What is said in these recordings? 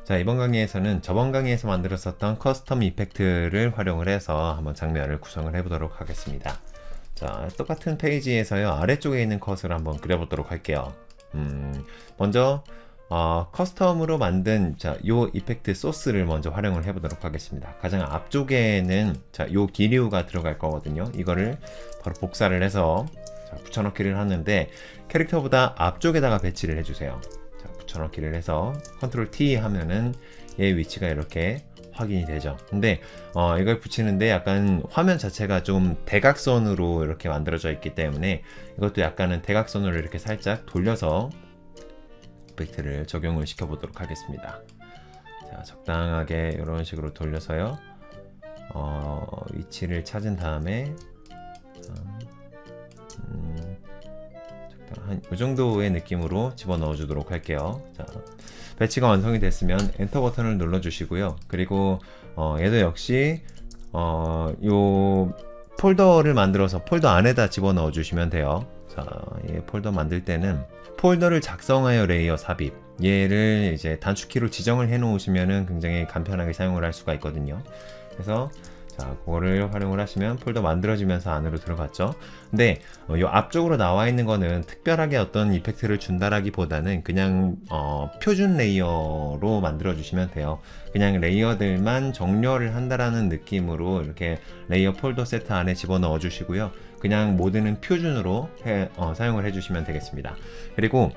자, 이번 강의에서는 저번 강의에서 만들었었던 커스텀 이펙트를 활용을 해서 한번 장면을 구성을 해보도록 하겠습니다. 자, 똑같은 페이지에서요, 아래쪽에 있는 컷을 한번 그려보도록 할게요. 먼저 커스텀으로 만든 요 이펙트 소스를 먼저 활용을 해보도록 하겠습니다. 가장 앞쪽에는 요 기류가 들어갈 거거든요. 이거를 바로 복사를 해서 붙여넣기를 하는데, 캐릭터보다 앞쪽에다가 배치를 해주세요. 붙여넣기를 해서 컨트롤 T 하면은 얘의 위치가 이렇게 확인이 되죠. 근데 이걸 붙이는데 약간 화면 자체가 좀 대각선으로 이렇게 만들어져 있기 때문에 이것도 약간은 대각선으로 이렇게 살짝 돌려서 이펙트를 적용을 시켜 보도록 하겠습니다. 자, 적당하게 이런 식으로 돌려서요, 위치를 찾은 다음에 한 이 정도의 느낌으로 집어넣어 주도록 할게요. 자, 배치가 완성이 됐으면 엔터 버튼을 눌러 주시고요. 그리고 얘도 역시 요 폴더를 만들어서 폴더 안에다 집어넣어 주시면 돼요. 자, 이 폴더 만들 때는 폴더를 작성하여 레이어 삽입, 얘를 이제 단축키로 지정을 해 놓으시면은 굉장히 간편하게 사용을 할 수가 있거든요. 그래서 자, 그거를 활용을 하시면 폴더 만들어지면서 안으로 들어갔죠. 근데 이 앞쪽으로 나와 있는 거는 특별하게 어떤 이펙트를 준다라기보다는 그냥 표준 레이어로 만들어 주시면 돼요. 그냥 레이어들만 정렬을 한다라는 느낌으로 이렇게 레이어 폴더 세트 안에 집어넣어 주시고요. 그냥 모드는 표준으로 사용을 해주시면 되겠습니다. 그리고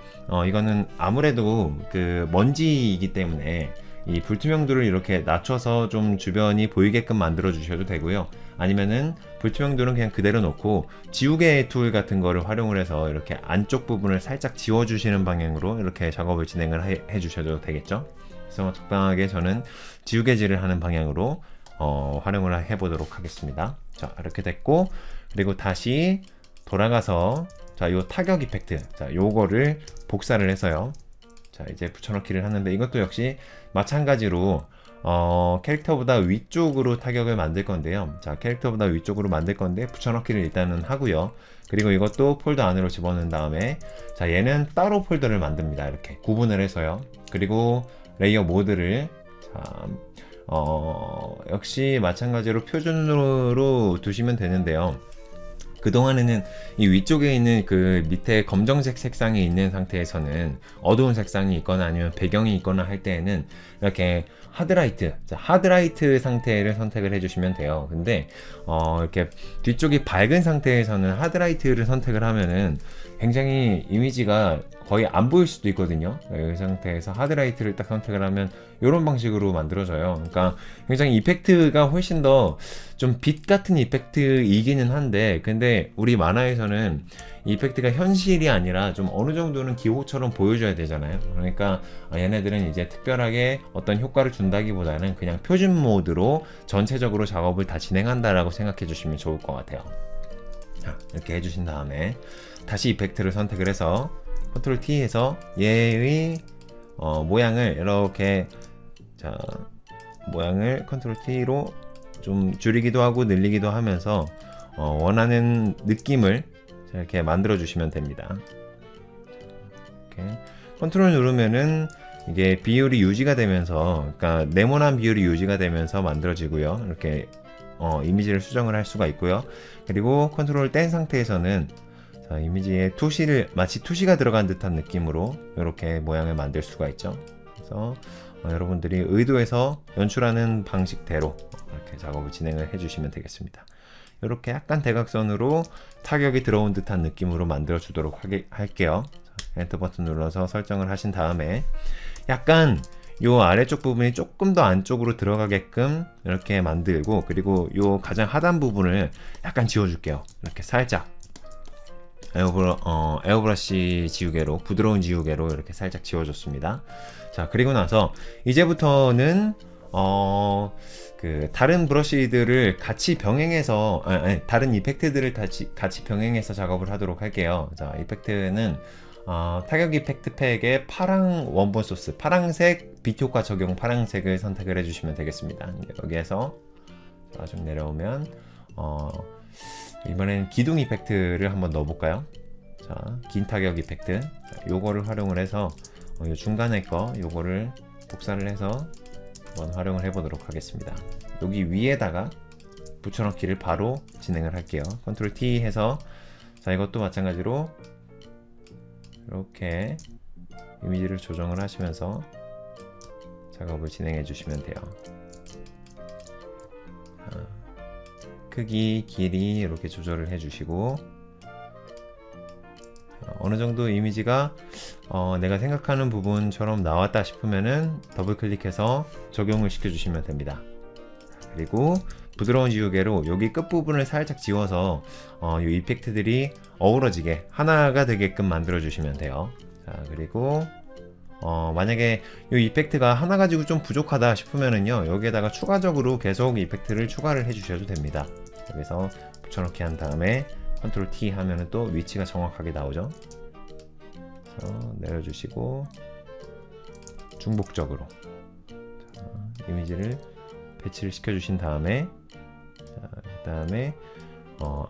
이거는 아무래도 그 먼지이기 때문에 이 불투명도를 이렇게 낮춰서 좀 주변이 보이게끔 만들어 주셔도 되고요. 아니면은 불투명도는 그냥 그대로 놓고 지우개 툴 같은 거를 활용을 해서 이렇게 안쪽 부분을 살짝 지워 주시는 방향으로 이렇게 작업을 진행을 해 주셔도 되겠죠. 그래서 적당하게 저는 지우개질을 하는 방향으로 활용을 해 보도록 하겠습니다. 자, 이렇게 됐고, 그리고 다시 돌아가서 요 타격 이펙트, 요거를 복사를 해서요, 자, 이제 붙여넣기를 하는데, 이것도 역시 마찬가지로 캐릭터보다 위쪽으로 타격을 만들 건데요. 자, 캐릭터보다 위쪽으로 만들 건데 붙여넣기를 일단은 하고요. 그리고 이것도 폴더 안으로 집어넣은 다음에, 자, 얘는 따로 폴더를 만듭니다. 이렇게 구분을 해서요. 그리고 레이어 모드를 역시 마찬가지로 표준으로 두시면 되는데요. 그동안에는 이 위쪽에 있는 그 밑에 검정색 색상이 있는 상태에서는 어두운 색상이 있거나 아니면 배경이 있거나 할 때에는 이렇게 하드라이트 상태를 선택을 해주시면 돼요. 근데 이렇게 뒤쪽이 밝은 상태에서는 하드라이트를 선택을 하면은 굉장히 이미지가 거의 안 보일 수도 있거든요. 이 상태에서 하드라이트를 딱 선택을 하면 이런 방식으로 만들어져요. 그러니까 굉장히 이펙트가 훨씬 더 좀 빛 같은 이펙트이기는 한데, 근데 우리 만화에서는 이펙트가 현실이 아니라 좀 어느 정도는 기호처럼 보여줘야 되잖아요. 그러니까 얘네들은 이제 특별하게 어떤 효과를 준다기보다는 그냥 표준 모드로 전체적으로 작업을 다 진행한다라고 생각해 주시면 좋을 것 같아요. 자, 이렇게 해주신 다음에 다시 이펙트를 선택을 해서 컨트롤 T에서 얘의 모양을 이렇게, 자, 모양을 컨트롤 T로 좀 줄이기도 하고 늘리기도 하면서 원하는 느낌을 이렇게 만들어 주시면 됩니다. 이렇게 컨트롤 누르면은 이게 비율이 유지가 되면서, 그러니까 네모난 비율이 유지가 되면서 만들어지고요. 이렇게 이미지를 수정을 할 수가 있고요. 그리고 컨트롤 뗀 상태에서는 이미지에 마치 투시가 들어간 듯한 느낌으로 이렇게 모양을 만들 수가 있죠. 그래서 여러분들이 의도해서 연출하는 방식대로 이렇게 작업을 진행을 해주시면 되겠습니다. 이렇게 약간 대각선으로 타격이 들어온 듯한 느낌으로 만들어 주도록 할게요. 엔터 버튼 눌러서 설정을 하신 다음에 약간 요 아래쪽 부분이 조금 더 안쪽으로 들어가게끔 이렇게 만들고, 그리고 요 가장 하단 부분을 약간 지워줄게요. 이렇게 살짝 에어브러쉬 지우개로, 부드러운 지우개로 이렇게 살짝 지워줬습니다. 자, 그리고 나서 이제부터는 그 다른 브러쉬들을 같이 병행해서, 다른 이펙트들을 같이 병행해서 작업을 하도록 할게요. 자, 이펙트는 타격 이펙트 팩의 파랑 원본 소스, 파랑색 빛 효과 적용 파랑색을 선택을 해주시면 되겠습니다. 여기에서 좀 내려오면 이번엔 기둥 이펙트를 한번 넣어볼까요? 자, 긴 타격 이펙트, 요거를 활용을 해서 요 중간에 거 요거를 복사를 해서 한번 활용을 해보도록 하겠습니다. 여기 위에다가 붙여넣기를 바로 진행을 할게요. 컨트롤 T 해서 자, 이것도 마찬가지로 이렇게 이미지를 조정을 하시면서 작업을 진행해 주시면 돼요. 크기, 길이 이렇게 조절을 해 주시고 어느 정도 이미지가 내가 생각하는 부분처럼 나왔다 싶으면은 더블 클릭해서 적용을 시켜 주시면 됩니다. 그리고 부드러운 지우개로 여기 끝부분을 살짝 지워서 이 이펙트들이 어우러지게 하나가 되게끔 만들어 주시면 돼요. 자, 그리고 만약에 이 이펙트가 하나 가지고 좀 부족하다 싶으면은요, 여기에다가 추가적으로 계속 이펙트를 추가를 해 주셔도 됩니다. 여기서 붙여넣기 한 다음에 컨트롤 T 하면은 또 위치가 정확하게 나오죠. 그래서 내려주시고 중복적으로 자, 이미지를 배치를 시켜 주신 다음에 그 다음에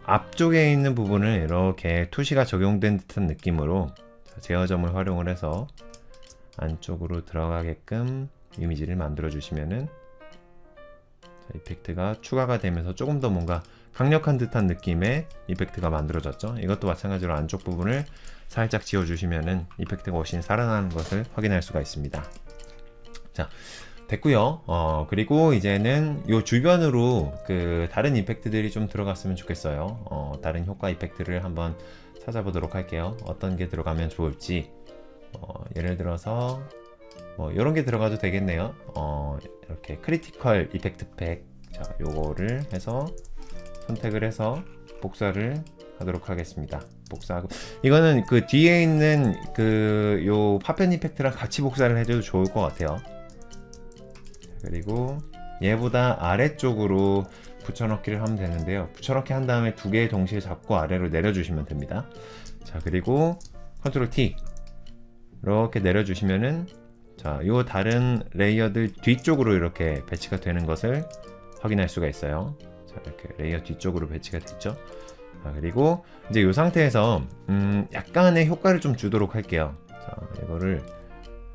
앞쪽에 있는 부분을 이렇게 투시가 적용된 듯한 느낌으로 제어점을 활용을 해서 안쪽으로 들어가게끔 이미지를 만들어 주시면은 이펙트가 추가가 되면서 조금 더 뭔가 강력한 듯한 느낌의 이펙트가 만들어졌죠. 이것도 마찬가지로 안쪽 부분을 살짝 지워 주시면은 이펙트가 훨씬 살아나는 것을 확인할 수가 있습니다. 자, 됐고요. 그리고 이제는 요 주변으로 그 다른 이펙트들이 좀 들어갔으면 좋겠어요. 다른 효과 이펙트를 한번 찾아보도록 할게요. 어떤 게 들어가면 좋을지. 예를 들어서 뭐 이런 게 들어가도 되겠네요. 이렇게 크리티컬 이펙트 팩, 자, 요거를 해서 선택을 해서 복사를 하도록 하겠습니다. 복사하고 이거는 그 뒤에 있는 그 요 파편 이펙트랑 같이 복사를 해줘도 좋을 것 같아요. 그리고 얘보다 아래쪽으로 붙여넣기를 하면 되는데요. 붙여넣기 한 다음에 두 개 동시에 잡고 아래로 내려주시면 됩니다. 자, 그리고 컨트롤 T 이렇게 내려주시면은 자, 요 다른 레이어들 뒤쪽으로 이렇게 배치가 되는 것을 확인할 수가 있어요. 자, 이렇게 레이어 뒤쪽으로 배치가 됐죠. 자, 그리고 이제 이 상태에서 약간의 효과를 좀 주도록 할게요. 자, 이거를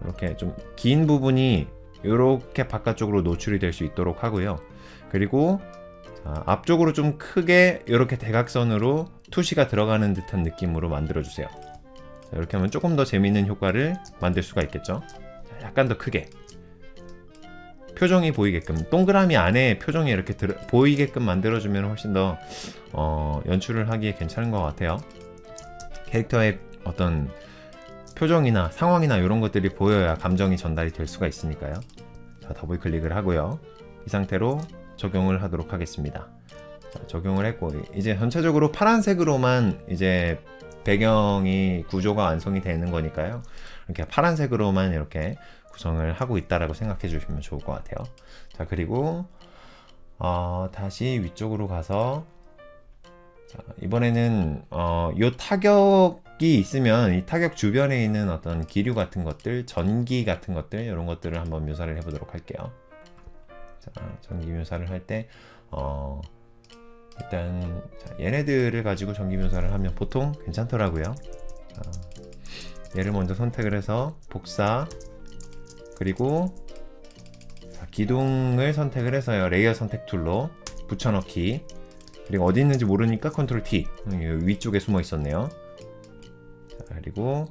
이렇게 좀 긴 부분이 이렇게 바깥쪽으로 노출이 될 수 있도록 하고요. 그리고 자, 앞쪽으로 좀 크게 이렇게 대각선으로 투시가 들어가는 듯한 느낌으로 만들어 주세요. 자, 이렇게 하면 조금 더 재미있는 효과를 만들 수가 있겠죠. 자, 약간 더 크게 표정이 보이게끔, 동그라미 안에 표정이 이렇게 보이게끔 만들어주면 훨씬 더 연출을 하기에 괜찮은 것 같아요. 캐릭터의 어떤 표정이나 상황이나 이런 것들이 보여야 감정이 전달이 될 수가 있으니까요. 자, 더블 클릭을 하고요. 이 상태로 적용을 하도록 하겠습니다. 자, 적용을 했고 이제 전체적으로 파란색으로만 이제 배경이 구조가 완성이 되는 거니까요. 이렇게 파란색으로만 이렇게 구성을 하고 있다라고 생각해 주시면 좋을 것 같아요. 자, 그리고 다시 위쪽으로 가서 자, 이번에는 요 타격이 있으면 이 타격 주변에 있는 어떤 기류 같은 것들, 전기 같은 것들, 이런 것들을 한번 묘사를 해보도록 할게요. 자, 전기 묘사를 할 때 일단 자, 얘네들을 가지고 전기 묘사를 하면 보통 괜찮더라고요. 자, 얘를 먼저 선택을 해서 복사, 그리고 자, 기둥을 선택을 해서요, 레이어 선택 툴로 붙여넣기, 그리고 어디 있는지 모르니까 컨트롤 T, 위쪽에 숨어 있었네요. 자, 그리고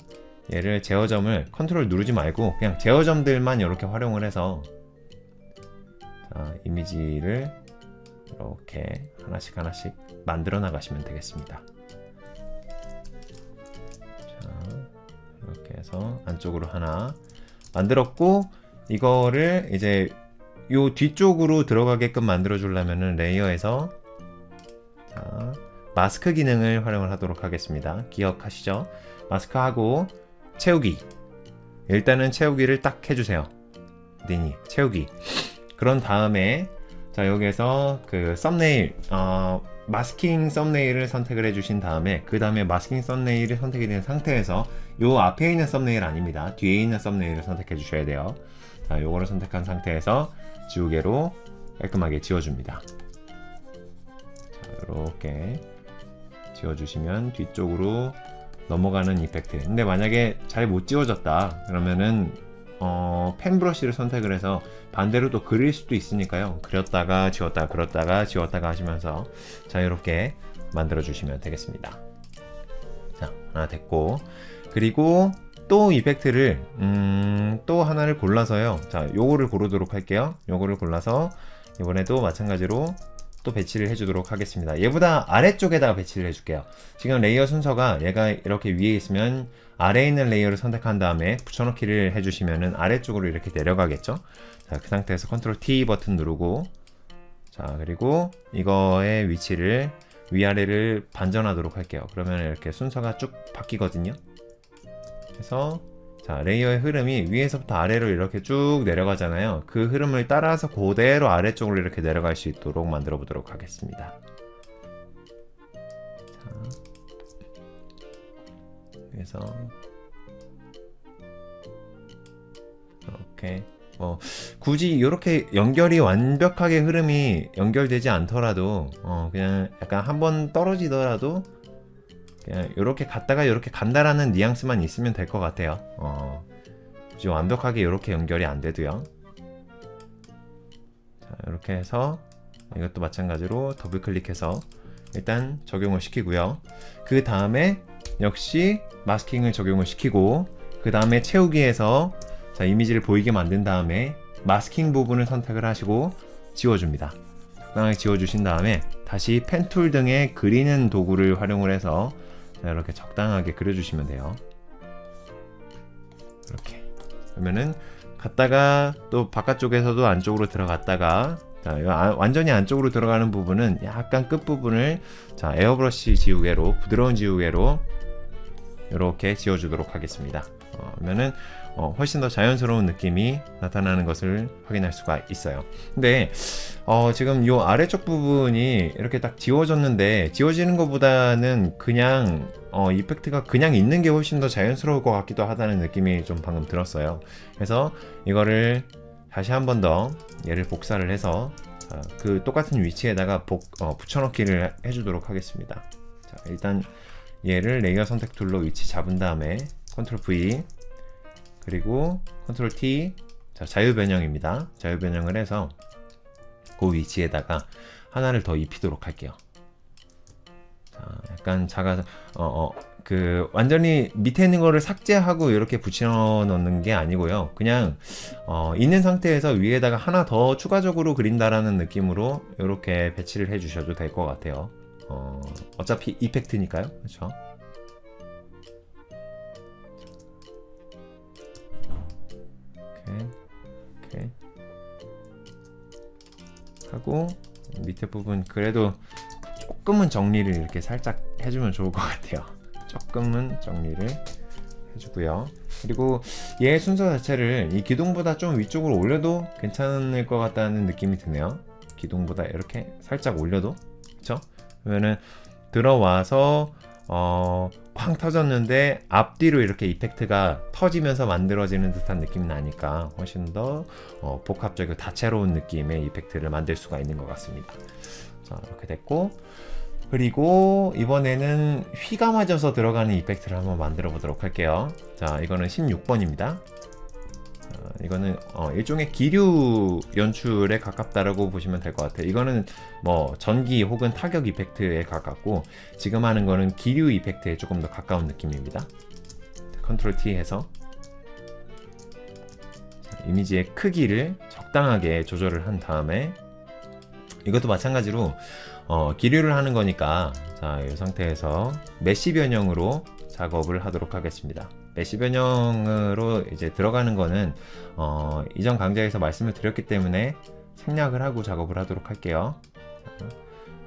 얘를 제어점을 컨트롤 누르지 말고 그냥 제어점들만 이렇게 활용을 해서 자, 이미지를 이렇게 하나씩 하나씩 만들어 나가시면 되겠습니다. 자, 이렇게 해서 안쪽으로 하나 만들었고, 이거를 이제 요 뒤쪽으로 들어가게끔 만들어 주려면은 레이어에서 자, 마스크 기능을 활용을 하도록 하겠습니다. 기억하시죠? 마스크하고 채우기, 일단은 채우기를 딱 해주세요. 채우기. 그런 다음에 자, 여기에서 그 썸네일, 마스킹 썸네일을 선택을 해주신 다음에 그 다음에 마스킹 썸네일이 선택이 된 상태에서 요 앞에 있는 썸네일 아닙니다. 뒤에 있는 썸네일을 선택해 주셔야 돼요. 자, 요거를 선택한 상태에서 지우개로 깔끔하게 지워줍니다. 자, 이렇게 지워주시면 뒤쪽으로 넘어가는 이펙트. 근데 만약에 잘 못 지워졌다 그러면은 펜 브러쉬를 선택을 해서 반대로 또 그릴 수도 있으니까요. 그렸다가 지웠다가 그렸다가 지웠다가 하시면서 자유롭게 만들어 주시면 되겠습니다. 자, 하나 됐고, 그리고 또 이펙트를 또 하나를 골라서요. 자, 요거를 고르도록 할게요. 요거를 골라서 이번에도 마찬가지로 또 배치를 해주도록 하겠습니다. 얘보다 아래쪽에다가 배치를 해줄게요. 지금 레이어 순서가 얘가 이렇게 위에 있으면 아래에 있는 레이어를 선택한 다음에 붙여넣기를 해주시면은 아래쪽으로 이렇게 내려가겠죠. 자, 그 상태에서 컨트롤 T 버튼 누르고, 자, 그리고 이거의 위치를 위아래를 반전하도록 할게요. 그러면 이렇게 순서가 쭉 바뀌거든요. 그래서 자, 레이어의 흐름이 위에서부터 아래로 이렇게 쭉 내려가잖아요. 그 흐름을 따라서 그대로 아래쪽으로 이렇게 내려갈 수 있도록 만들어 보도록 하겠습니다. 자, 그래서 이렇게 굳이 이렇게 연결이 완벽하게 흐름이 연결되지 않더라도 그냥 약간 한번 떨어지더라도 그냥 이렇게 갔다가 이렇게 간다라는 뉘앙스만 있으면 될 것 같아요. 굳이 완벽하게 이렇게 연결이 안 돼도요. 자, 이렇게 해서 이것도 마찬가지로 더블 클릭해서 일단 적용을 시키고요. 그 다음에 역시 마스킹을 적용을 시키고, 그 다음에 채우기에서 자, 이미지를 보이게 만든 다음에 마스킹 부분을 선택을 하시고 지워줍니다. 적당하게 지워주신 다음에 다시 펜툴 등의 그리는 도구를 활용을 해서 자, 이렇게 적당하게 그려주시면 돼요. 이렇게 그러면은 갔다가 또 바깥쪽에서도 안쪽으로 들어갔다가, 자, 완전히 안쪽으로 들어가는 부분은 약간 끝부분을 자, 에어브러쉬 지우개로, 부드러운 지우개로 이렇게 지워주도록 하겠습니다. 그러면은 훨씬 더 자연스러운 느낌이 나타나는 것을 확인할 수가 있어요. 근데 지금 이 아래쪽 부분이 이렇게 딱 지워졌는데, 지워지는 것보다는 그냥 이펙트가 그냥 있는 게 훨씬 더 자연스러울 것 같기도 하다는 느낌이 좀 방금 들었어요. 그래서 이거를 다시 한 번 더 얘를 복사를 해서 그 똑같은 위치에다가 붙여넣기를 해주도록 하겠습니다. 자, 일단 얘를 레이어 선택 툴로 위치 잡은 다음에 컨트롤 V 그리고 컨트롤 T, 자, 자유 변형입니다. 자유 변형을 해서 그 위치에다가 하나를 더 입히도록 할게요. 자, 약간 작아서 완전히 밑에 있는 거를 삭제하고 이렇게 붙여 넣는 게 아니고요. 그냥 있는 상태에서 위에다가 하나 더 추가적으로 그린다라는 느낌으로 이렇게 배치를 해 주셔도 될 것 같아요. 어차피 이펙트니까요. 그렇죠? 이렇게 하고 밑에 부분 그래도 조금은 정리를 이렇게 살짝 해주면 좋을 것 같아요. 조금은 정리를 해주고요. 그리고 얘 순서 자체를 이 기둥보다 좀 위쪽으로 올려도 괜찮을 것 같다는 느낌이 드네요. 기둥보다 이렇게 살짝 올려도, 그쵸? 그러면은 들어와서 쾅 터졌는데 앞뒤로 이렇게 이펙트가 터지면서 만들어지는 듯한 느낌이 나니까 훨씬 더 복합적이고 다채로운 느낌의 이펙트를 만들 수가 있는 것 같습니다. 자, 이렇게 됐고, 그리고 이번에는 휘가 맞아서 들어가는 이펙트를 한번 만들어 보도록 할게요. 자, 이거는 16번입니다. 이거는 일종의 기류 연출에 가깝다라고 보시면 될 것 같아요. 이거는 뭐 전기 혹은 타격 이펙트에 가깝고, 지금 하는 거는 기류 이펙트에 조금 더 가까운 느낌입니다. 컨트롤 T 해서 이미지의 크기를 적당하게 조절을 한 다음에, 이것도 마찬가지로 기류를 하는 거니까, 자, 이 상태에서 메시 변형으로 작업을 하도록 하겠습니다. 메시 변형으로 이제 들어가는 거는 이전 강좌에서 말씀을 드렸기 때문에 생략을 하고 작업을 하도록 할게요.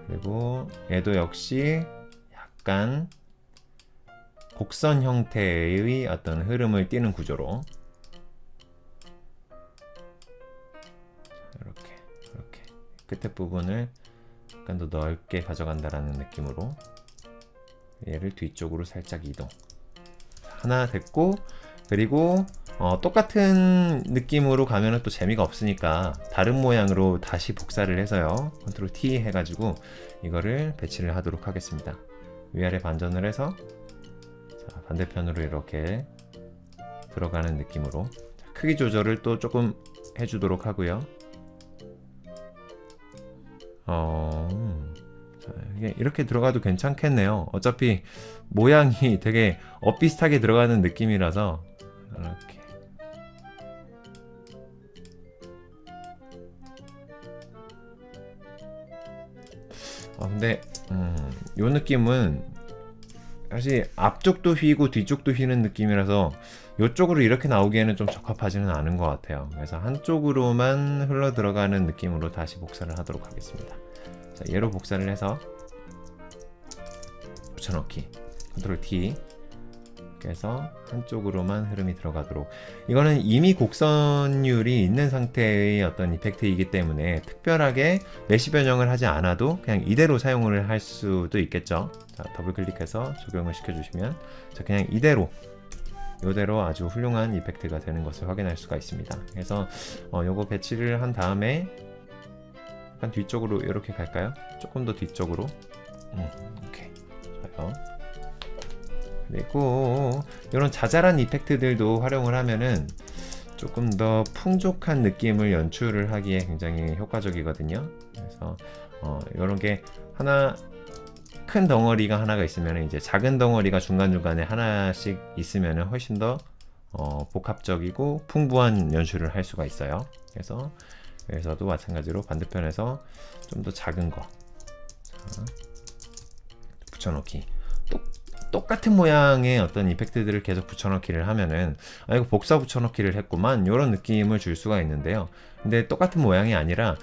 그리고 얘도 역시 약간 곡선 형태의 어떤 흐름을 띠는 구조로 이렇게 끝에 부분을 약간 더 넓게 가져간다라는 느낌으로 얘를 뒤쪽으로 살짝 이동. 하나 됐고, 그리고 똑같은 느낌으로 가면은 또 재미가 없으니까 다른 모양으로 다시 복사를 해서요, 컨트롤 T 해가지고 이거를 배치를 하도록 하겠습니다. 위아래 반전을 해서 자, 반대편으로 이렇게 들어가는 느낌으로 크기 조절을 또 조금 해주도록 하고요. 자, 이렇게 들어가도 괜찮겠네요. 어차피 모양이 되게 엇비슷하게 들어가는 느낌이라서 이렇게. 근데 요 느낌은 사실 앞쪽도 휘고 뒤쪽도 휘는 느낌이라서 이쪽으로 이렇게 나오기에는 좀 적합하지는 않은 것 같아요. 그래서 한쪽으로만 흘러 들어가는 느낌으로 다시 복사를 하도록 하겠습니다. 자, 얘로 복사를 해서 붙여넣기 컨트롤 T 이렇게 해서 한쪽으로만 흐름이 들어가도록. 이거는 이미 곡선율이 있는 상태의 어떤 이펙트이기 때문에 특별하게 메시 변형을 하지 않아도 그냥 이대로 사용을 할 수도 있겠죠. 자, 더블 클릭해서 적용을 시켜주시면 자, 그냥 이대로 아주 훌륭한 이펙트가 되는 것을 확인할 수가 있습니다. 그래서 요거 배치를 한 다음에 약간 뒤쪽으로 이렇게 갈까요? 조금 더 뒤쪽으로. 오케이. 좋아요. 그리고 이런 자잘한 이펙트들도 활용을 하면은 조금 더 풍족한 느낌을 연출을 하기에 굉장히 효과적이거든요. 그래서 이런 게 하나 큰 덩어리가 하나가 있으면 이제 작은 덩어리가 중간중간에 하나씩 있으면 훨씬 더 복합적이고 풍부한 연출을 할 수가 있어요. 그래서 여기서도 마찬가지로 반대편에서 좀 더 작은 거 자, 붙여넣기. 똑같은 모양의 어떤 이펙트들을 계속 붙여넣기를 하면은 이거 복사 붙여넣기를 했구만 이런 느낌을 줄 수가 있는데요. 근데 똑같은 모양이 아니라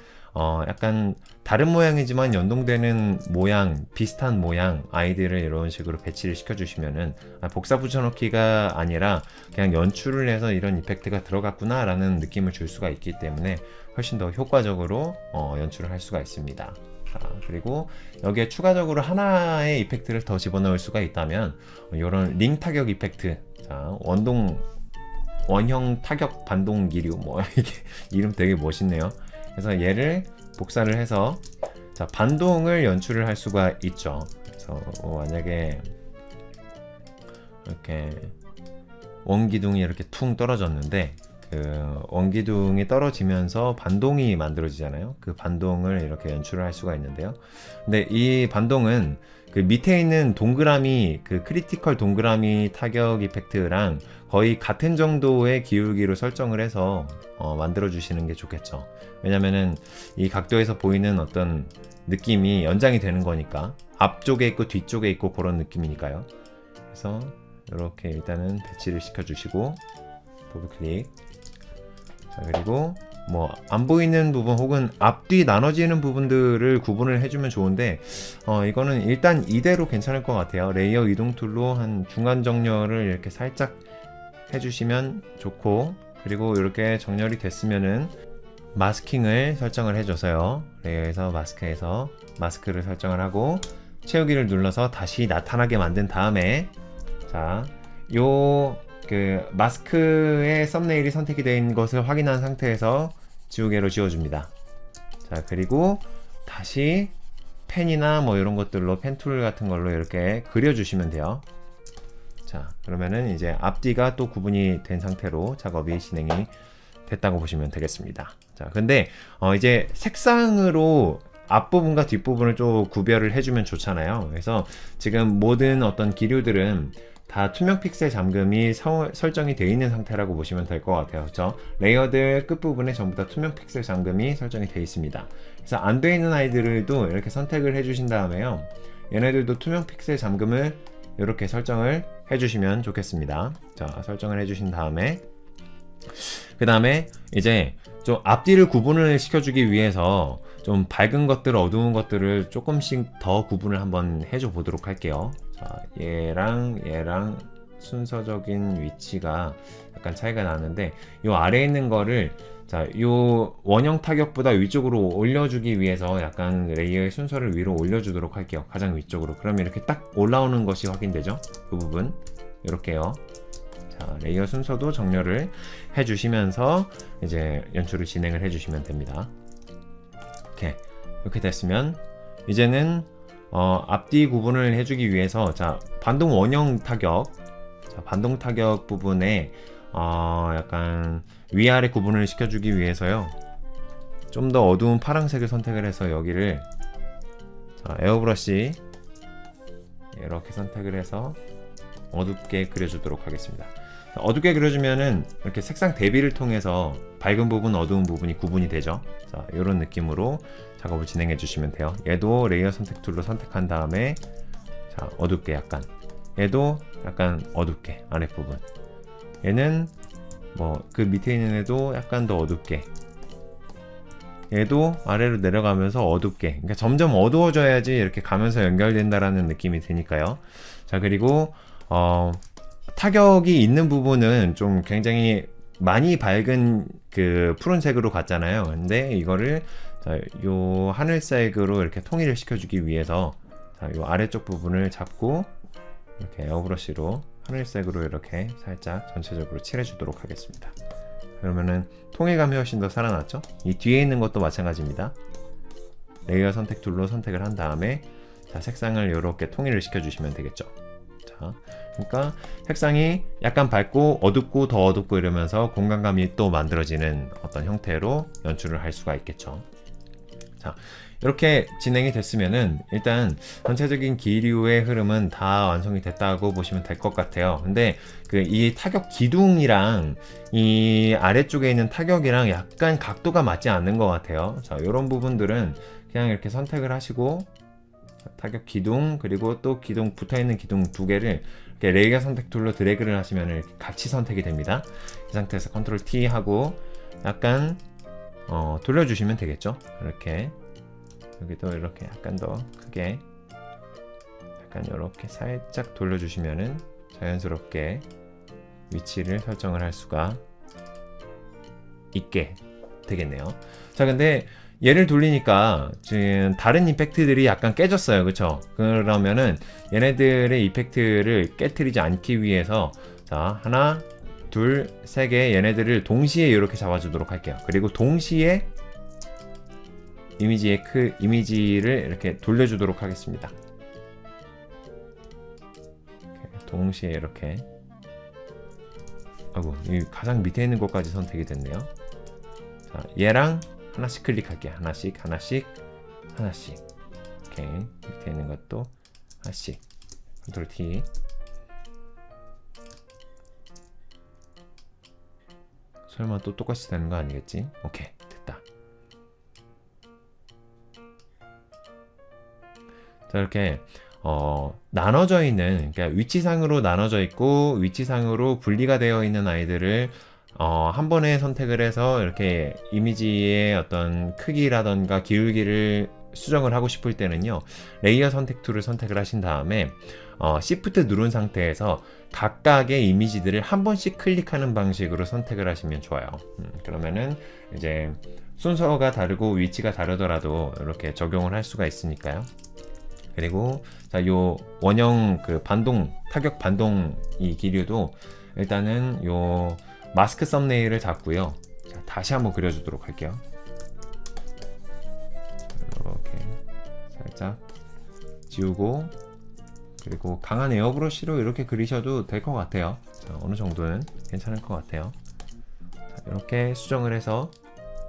약간 다른 모양이지만 연동되는 모양, 비슷한 모양 아이들을 이런 식으로 배치를 시켜주시면은 복사 붙여넣기가 아니라 그냥 연출을 해서 이런 이펙트가 들어갔구나 라는 느낌을 줄 수가 있기 때문에 훨씬 더 효과적으로 연출을 할 수가 있습니다. 자, 그리고 여기에 추가적으로 하나의 이펙트를 더 집어넣을 수가 있다면 이런 링 타격 이펙트, 자, 원형 타격 반동 기류, 뭐 이게 이름 되게 멋있네요. 그래서 얘를 복사를 해서 자, 반동을 연출을 할 수가 있죠. 그래서 만약에 이렇게 원기둥이 이렇게 퉁 떨어졌는데 그 원기둥이 떨어지면서 반동이 만들어지잖아요. 그 반동을 이렇게 연출을 할 수가 있는데요. 근데 이 반동은 그 밑에 있는 동그라미, 그 크리티컬 동그라미 타격 이펙트랑 거의 같은 정도의 기울기로 설정을 해서 만들어 주시는 게 좋겠죠. 왜냐면은 이 각도에서 보이는 어떤 느낌이 연장이 되는 거니까 앞쪽에 있고 뒤쪽에 있고 그런 느낌이니까요. 그래서 이렇게 일단은 배치를 시켜 주시고 더블 클릭. 자, 그리고 뭐 안 보이는 부분 혹은 앞뒤 나눠지는 부분들을 구분을 해주면 좋은데 이거는 일단 이대로 괜찮을 것 같아요. 레이어 이동 툴로 한 중간 정렬을 이렇게 살짝 해주시면 좋고, 그리고 이렇게 정렬이 됐으면은 마스킹을 설정을 해줘서요. 레이어에서 마스크에서 마스크를 설정을 하고 채우기를 눌러서 다시 나타나게 만든 다음에 자, 요 그 마스크의 썸네일이 선택이 된 것을 확인한 상태에서 지우개로 지워줍니다. 자, 그리고 다시 펜이나 뭐 이런 것들로 펜툴 같은 걸로 이렇게 그려주시면 돼요. 자, 그러면은 이제 앞뒤가 또 구분이 된 상태로 작업이 진행이 됐다고 보시면 되겠습니다. 자, 근데 이제 색상으로 앞부분과 뒷부분을 좀 구별을 해주면 좋잖아요. 그래서 지금 모든 어떤 기류들은 다 투명 픽셀 잠금이 설정이 되어 있는 상태라고 보시면 될 것 같아요. 그렇죠? 레이어들 끝부분에 전부 다 투명 픽셀 잠금이 설정이 되어 있습니다. 그래서 안 되어 있는 아이들도 이렇게 선택을 해주신 다음에요. 얘네들도 투명 픽셀 잠금을 이렇게 설정을 해주시면 좋겠습니다. 자, 설정을 해주신 다음에 그 다음에 이제 좀 앞뒤를 구분을 시켜주기 위해서 좀 밝은 것들, 어두운 것들을 조금씩 더 구분을 한번 해줘 보도록 할게요. 자, 얘랑 순서적인 위치가 약간 차이가 나는데 요 아래에 있는 거를 자, 요 원형 타격보다 위쪽으로 올려주기 위해서 약간 레이어의 순서를 위로 올려주도록 할게요. 가장 위쪽으로. 그러면 이렇게 딱 올라오는 것이 확인되죠? 그 부분 이렇게요. 자, 레이어 순서도 정렬을 해주시면서 이제 연출을 진행을 해주시면 됩니다. 이렇게 됐으면 이제는 앞뒤 구분을 해주기 위해서 자, 반동 원형 타격, 자, 반동 타격 부분에 약간 위아래 구분을 시켜주기 위해서요. 좀 더 어두운 파란색을 선택을 해서 여기를 에어브러쉬 이렇게 선택을 해서 어둡게 그려주도록 하겠습니다. 어둡게 그려주면은 이렇게 색상 대비를 통해서 밝은 부분, 어두운 부분이 구분이 되죠. 자, 이런 느낌으로 작업을 진행해 주시면 돼요. 얘도 레이어 선택 툴로 선택한 다음에 자, 어둡게 약간, 얘도 약간 어둡게 아랫부분, 얘는 뭐 그 밑에 있는 애도 약간 더 어둡게, 얘도 아래로 내려가면서 어둡게, 그러니까 점점 어두워져야지 이렇게 가면서 연결된다라는 느낌이 드니까요. 자, 그리고 타격이 있는 부분은 좀 굉장히 많이 밝은 그 푸른색으로 갔잖아요. 근데 이거를 자, 요 하늘색으로 이렇게 통일을 시켜주기 위해서 자, 요 아래쪽 부분을 잡고 이렇게 에어브러쉬로 하늘색으로 이렇게 살짝 전체적으로 칠해주도록 하겠습니다. 그러면은 통일감이 훨씬 더 살아났죠? 이 뒤에 있는 것도 마찬가지입니다. 레이어 선택 툴로 선택을 한 다음에 자, 색상을 이렇게 통일을 시켜주시면 되겠죠. 자, 그러니까 색상이 약간 밝고 어둡고 더 어둡고 이러면서 공간감이 또 만들어지는 어떤 형태로 연출을 할 수가 있겠죠. 자, 이렇게 진행이 됐으면은 일단 전체적인 기류의 흐름은 다 완성이 됐다고 보시면 될 것 같아요. 근데 그 이 타격 기둥이랑 이 아래쪽에 있는 타격이랑 약간 각도가 맞지 않는 것 같아요. 자, 이런 부분들은 그냥 이렇게 선택을 하시고 타격 기둥 그리고 또 기둥 붙어있는 기둥 두 개를 이렇게 레이어 선택 툴로 드래그를 하시면 이렇게 같이 선택이 됩니다. 이 상태에서 컨트롤 T 하고 약간 돌려주시면 되겠죠. 이렇게 여기도 이렇게 약간 더 크게 약간 이렇게 살짝 돌려주시면은 자연스럽게 위치를 설정을 할 수가 있게 되겠네요. 자, 근데 얘를 돌리니까 지금 다른 이펙트들이 약간 깨졌어요. 그쵸? 그러면은 얘네들의 이펙트를 깨트리지 않기 위해서 자, 하나 둘 세 개 얘네들을 동시에 이렇게 잡아주도록 할게요. 그리고 동시에 이미지를 이렇게 돌려주도록 하겠습니다. 동시에 이렇게 아이고, 이 가장 밑에 있는 것까지 선택이 됐네요. 자, 얘랑 하나씩 클릭할게요. 하나씩 오케이, 밑에 있는 것도 하나씩 컨트롤 T. 설마 또 똑같이 되는 거 아니겠지? 오케이, 됐다. 자, 이렇게 나눠져 있는, 그러니까 위치상으로 나눠져 있고 위치상으로 분리가 되어 있는 아이들을 한 번에 선택을 해서 이렇게 이미지의 어떤 크기라던가 기울기를 수정을 하고 싶을 때는요, 레이어 선택 툴을 선택을 하신 다음에 Shift 누른 상태에서 각각의 이미지들을 한 번씩 클릭하는 방식으로 선택을 하시면 좋아요. 그러면은 이제 순서가 다르고 위치가 다르더라도 이렇게 적용을 할 수가 있으니까요. 그리고 자, 요 원형 그 반동, 타격 반동 이 기류도 일단은 요 마스크 썸네일을 잡고요. 자, 다시 한번 그려주도록 할게요. 이렇게 살짝 지우고, 그리고 강한 에어브러쉬로 이렇게 그리셔도 될 것 같아요. 자, 어느 정도는 괜찮을 것 같아요. 자, 이렇게 수정을 해서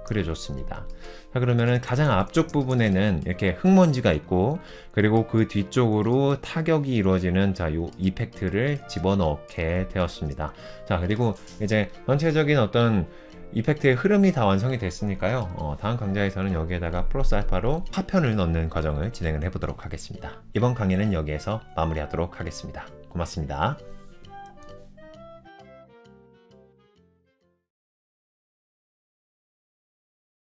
그려줬습니다. 자, 그러면은 가장 앞쪽 부분에는 이렇게 흙먼지가 있고, 그리고 그 뒤쪽으로 타격이 이루어지는 자, 요 이펙트를 집어넣게 되었습니다. 자, 그리고 이제 전체적인 어떤 이펙트의 흐름이 다 완성이 됐으니까요. 다음 강좌에서는 여기에다가 플러스 알파로 파편을 넣는 과정을 진행을 해보도록 하겠습니다. 이번 강의는 여기에서 마무리하도록 하겠습니다. 고맙습니다.